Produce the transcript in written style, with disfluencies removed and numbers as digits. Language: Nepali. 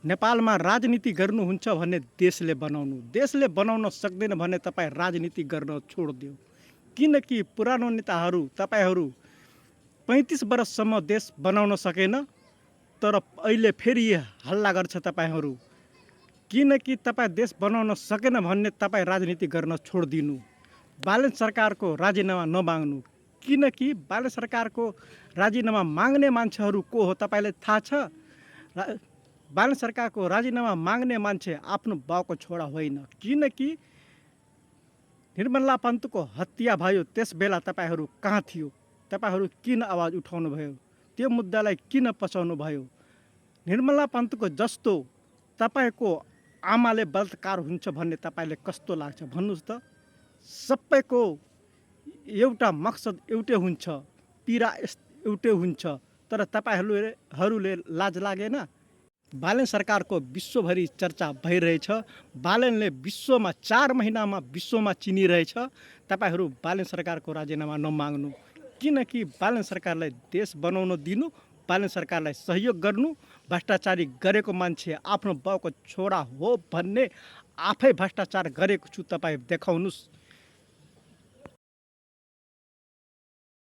नेपालमा राजनीति गर्नुहुन्छ भने देशले बनाउन सक्दैन भने तपाईँ राजनीति गर्न छोडिदियो। किनकि पुरानो नेताहरू तपाईँहरू 35 वर्षसम्म देश बनाउन सकेन, तर अहिले फेरि हल्ला गर्छ तपाईँहरू। किनकि तपाईँ देश बनाउन सकेन भन्ने तपाईँ राजनीति गर्न छोडिदिनु। बालन सरकारको राजीनामा नमाग्नु। किनकि बालन सरकारको राजीनामा माग्ने मान्छेहरू को हो तपाईँलाई थाहा छ? बालन सरकारको राजीनामा माग्ने मान्छे आफ्नो बाउको छोरा होइन। किनकि निर्मला पन्तको हत्या भयो त्यस बेला तपाईँहरू कहाँ थियो? तपाईँहरू किन आवाज उठाउनु भयो? त्यो मुद्दालाई किन पचाउनु भयो? निर्मला पन्तको जस्तो तपाईँको आमाले बलात्कार हुन्छ भन्ने तपाईँले कस्तो लाग्छ भन्नुहोस् त? सबैको एउटा मकसद एउटै हुन्छ, पीडा एउटै हुन्छ, तर तपाईँहरूले लाज लागेन? बालन सरकारको विश्वभरि चर्चा भइरहेछ। बालनले विश्वमा 4 महिनामा विश्वमा चिनिरहेछ। तपाईँहरू बालन सरकारको राजीनामा नमाग्नु। किनकि बालन सरकारलाई देश बनाउन दिनु, बालन सरकारलाई सहयोग गर्नु। भ्रष्टाचारी गरेको मान्छे आफ्नो बाउको छोरा हो भन्ने आफै भ्रष्टाचार गरेको छु तपाईँ देखाउनुहोस्।